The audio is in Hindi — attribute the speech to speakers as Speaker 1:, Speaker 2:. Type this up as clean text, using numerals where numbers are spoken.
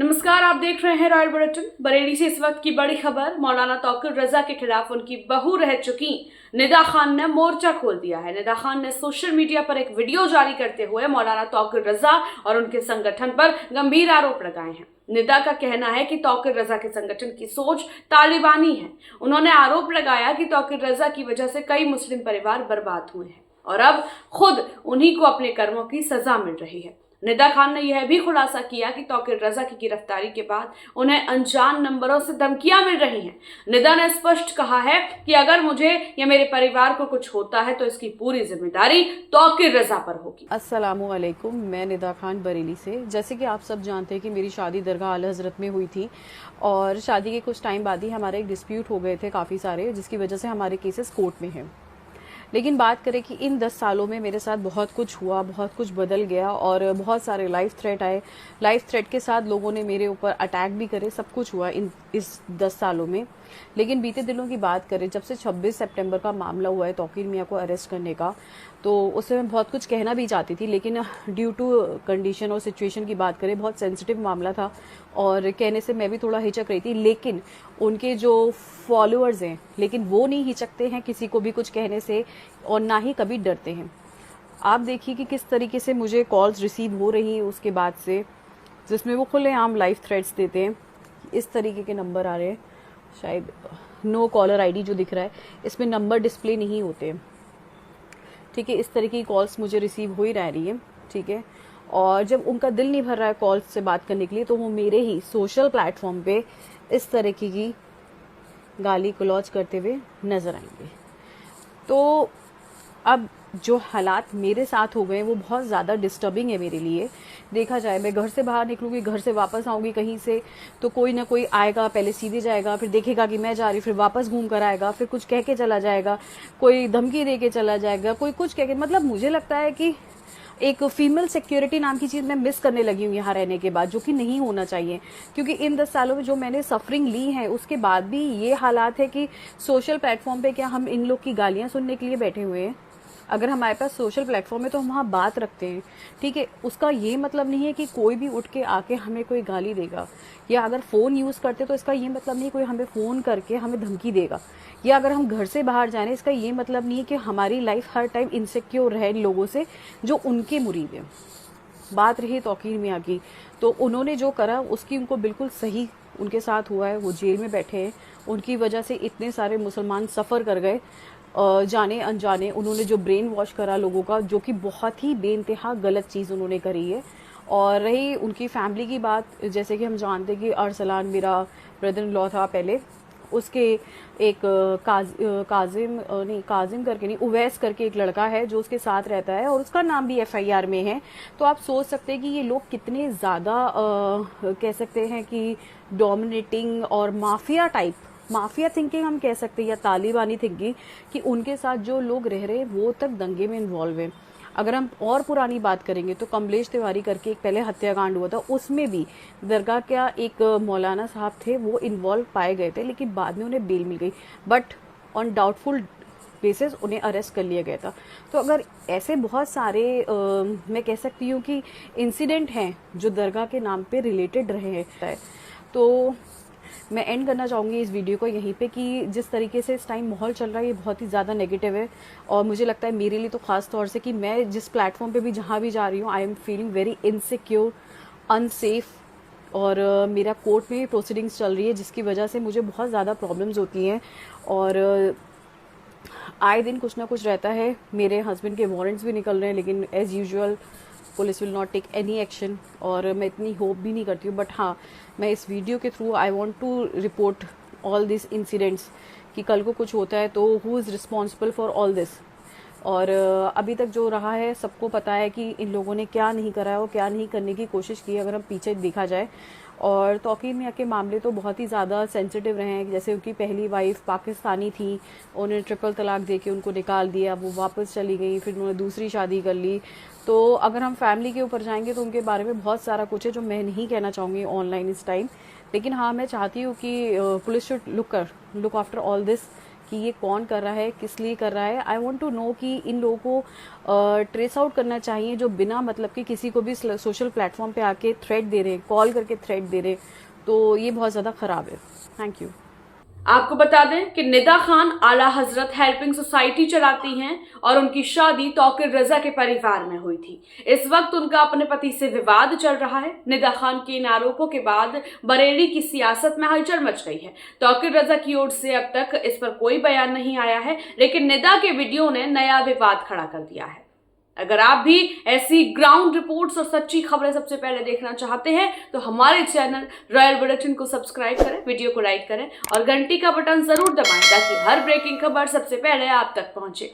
Speaker 1: नमस्कार, आप देख रहे हैं रॉयल बुलेटिन। बरेली से इस वक्त की बड़ी खबर। मौलाना तौकीर रजा के खिलाफ उनकी बहू रह चुकी निदा खान ने मोर्चा खोल दिया है। निदा खान ने सोशल मीडिया पर एक वीडियो जारी करते हुए मौलाना तौकीर रजा और उनके संगठन पर गंभीर आरोप लगाए हैं। निदा का कहना है कि तौकीर रजा के संगठन की सोच तालिबानी है। उन्होंने आरोप लगाया कि तौकीर रजा की वजह से कई मुस्लिम परिवार बर्बाद हुए हैं और अब खुद उन्हीं को अपने कर्मों की सजा मिल रही है। निदा खान ने यह भी खुलासा किया कि तौकीर रजा की गिरफ्तारी के बाद उन्हें अनजान नंबरों से धमकियां मिल रही हैं। निदा ने स्पष्ट कहा है कि अगर मुझे या मेरे परिवार को कुछ होता है तो इसकी पूरी जिम्मेदारी तौकीर रजा पर होगी।
Speaker 2: अस्सलामुअलैकुम, मैं निदा खान बरेली से। जैसे कि आप सब जानते हैं कि मेरी शादी दरगाह आला हज़रत में हुई थी और शादी के कुछ टाइम बाद ही हमारे एक डिस्प्यूट हो गए थे काफ़ी सारे, जिसकी वजह से हमारे केसेस कोर्ट में हैं। लेकिन बात करें कि इन 10 सालों में मेरे साथ बहुत कुछ हुआ, बहुत कुछ बदल गया और बहुत सारे लाइफ थ्रेट आए। लाइफ थ्रेट के साथ लोगों ने मेरे ऊपर अटैक भी करे, सब कुछ हुआ इस 10 सालों में। लेकिन बीते दिनों की बात करें, जब से 26 सितंबर का मामला हुआ है तौकीर मियां को अरेस्ट करने का, तो उससे मैं बहुत कुछ कहना भी चाहती थी, लेकिन ड्यू टू कंडीशन और सिचुएशन की बात करें, बहुत सेंसिटिव मामला था और कहने से मैं भी थोड़ा हिचक रही थी। लेकिन उनके जो फॉलोअर्स हैं, लेकिन वो नहीं हिचकते हैं किसी को भी कुछ कहने से और ना ही कभी डरते हैं। आप देखिए कि किस तरीके से मुझे कॉल्स रिसीव हो रही हैं उसके बाद से, जिसमें वो खुलेआम लाइफ थ्रेट्स देते हैं। इस तरीके के नंबर आ रहे हैं, शायद नो कॉलर आईडी जो दिख रहा है इसमें नंबर डिस्प्ले नहीं होते, ठीक है। इस तरह की कॉल्स मुझे रिसीव हो ही रही है, ठीक है। और जब उनका दिल नहीं भर रहा है कॉल्स से बात करने के लिए, तो वो मेरे ही सोशल प्लेटफॉर्म पे इस तरह की गाली गलौज करते हुए नजर आएंगे। तो अब जो हालात मेरे साथ हो गए वो बहुत ज़्यादा डिस्टर्बिंग है मेरे लिए। देखा जाए, मैं घर से बाहर निकलूंगी, घर से वापस आऊंगी कहीं से, तो कोई ना कोई आएगा, पहले सीधे जाएगा, फिर देखेगा कि मैं जा रही, फिर वापस घूम कर आएगा, फिर कुछ कह के चला जाएगा, कोई धमकी दे के चला जाएगा, कोई कुछ कह के। मतलब मुझे लगता है कि एक फीमेल सिक्योरिटी नाम की चीज़ मैं मिस करने लगी हूँ यहाँ रहने के बाद, जो कि नहीं होना चाहिए। क्योंकि इन 10 सालों में जो मैंने सफरिंग ली है, उसके बाद भी ये हालात है कि सोशल प्लेटफॉर्म पे क्या हम इन लोग की गालियाँ सुनने के लिए बैठे हुए हैं? अगर हमारे पास सोशल प्लेटफॉर्म है तो हम वहाँ बात रखते हैं, ठीक है। उसका ये मतलब नहीं है कि कोई भी उठ के आके हमें कोई गाली देगा, या अगर फ़ोन यूज़ करते तो इसका ये मतलब नहीं कोई हमें फ़ोन करके हमें धमकी देगा, या अगर हम घर से बाहर जाने इसका ये मतलब नहीं है कि हमारी लाइफ हर टाइम इनसिक्योर रहे लोगों से जो उनके मुरीद हैं। बात रही तौकीर मियां की, तो उन्होंने जो करा उसकी उनको बिल्कुल सही उनके साथ हुआ है। वो जेल में बैठे हैं, उनकी वजह से इतने सारे मुसलमान सफ़र कर गए, जाने अनजाने। उन्होंने जो ब्रेन वॉश करा लोगों का, जो कि बहुत ही बेइंतहा गलत चीज़ उन्होंने करी है। और रही उनकी फैमिली की बात, जैसे कि हम जानते हैं कि अरसलान मेरा ब्रदर इन लॉ था पहले, उसके एक काजिम करके नहीं, उवैस करके एक लड़का है जो उसके साथ रहता है और उसका नाम भी एफआईआर में है। तो आप सोच सकते हैं कि ये लोग कितने ज़्यादा कह सकते हैं कि डोमिनेटिंग और माफिया थिंकिंग हम कह सकते हैं, या तालिबानी थिंकिंग, कि उनके साथ जो लोग रह रहे हैं वो तक दंगे में इन्वॉल्व हैं। अगर हम और पुरानी बात करेंगे तो कमलेश तिवारी करके एक पहले हत्याकांड हुआ था, उसमें भी दरगाह का एक मौलाना साहब थे, वो इन्वॉल्व पाए गए थे, लेकिन बाद में उन्हें बेल मिल गई, बट ऑन डाउटफुल बेसिस उन्हें अरेस्ट कर लिया गया था। तो अगर ऐसे बहुत सारे मैं कह सकती हूँ कि इंसिडेंट हैं जो दरगाह के नाम पे रिलेटेड रहे हैं, तो मैं एंड करना चाहूँगी इस वीडियो को यहीं पे कि जिस तरीके से इस टाइम माहौल चल रहा है ये बहुत ही ज़्यादा नेगेटिव है। और मुझे लगता है मेरे लिए तो ख़ास तौर से कि मैं जिस प्लेटफॉर्म पे भी जहाँ भी जा रही हूँ, I am feeling very insecure, unsafe. और मेरा कोर्ट में प्रोसीडिंग्स चल रही है, जिसकी वजह से मुझे बहुत ज़्यादा प्रॉब्लम्स होती हैं और आए दिन कुछ ना कुछ रहता है। मेरे हस्बैंड के वारंट्स भी निकल रहे हैं, लेकिन as usual police will not take any action, और मैं इतनी होप भी नहीं करती हूँ। बट हाँ, मैं इस वीडियो के through I want to report all this incidents, कि कल को कुछ होता है तो who is responsible for all this. और अभी तक जो रहा है सबको पता है कि इन लोगों ने क्या नहीं करा है और क्या नहीं करने की कोशिश की, अगर हम पीछे देखा जाए। और तौकीर मियां के मामले तो बहुत ही ज़्यादा सेंसिटिव रहे हैं। जैसे उनकी पहली वाइफ पाकिस्तानी थी, उन्हें ट्रिपल तलाक दे के उनको निकाल दिया, वो वापस चली गई, फिर उन्होंने दूसरी शादी कर ली। तो अगर हम फैमिली के ऊपर जाएंगे तो उनके बारे में बहुत सारा कुछ है जो मैं नहीं कहना चाहूँगी ऑनलाइन इस टाइम। लेकिन हाँ, मैं चाहती हूँ कि police should look after all this, कि ये कौन कर रहा है, किस लिए कर रहा है। आई वांट टू नो कि इन लोगों को ट्रेस आउट करना चाहिए जो बिना मतलब कि किसी को भी सोशल प्लेटफॉर्म पे आके थ्रेट दे रहे हैं, कॉल करके थ्रेट दे रहे हैं, तो ये बहुत ज़्यादा ख़राब है। Thank you.
Speaker 1: आपको बता दें कि निदा खान आला हजरत हेल्पिंग सोसाइटी चलाती हैं और उनकी शादी तौकीर रजा के परिवार में हुई थी। इस वक्त उनका अपने पति से विवाद चल रहा है। निदा खान के इन आरोपों के बाद बरेली की सियासत में हलचल मच गई है। तौकीर रजा की ओर से अब तक इस पर कोई बयान नहीं आया है, लेकिन निदा के वीडियो ने नया विवाद खड़ा कर दिया है। अगर आप भी ऐसी ग्राउंड रिपोर्ट्स और सच्ची खबरें सबसे पहले देखना चाहते हैं तो हमारे चैनल रॉयल बुलेटिन को सब्सक्राइब करें, वीडियो को लाइक करें और घंटी का बटन जरूर दबाएं ताकि हर ब्रेकिंग खबर सबसे पहले आप तक पहुंचे।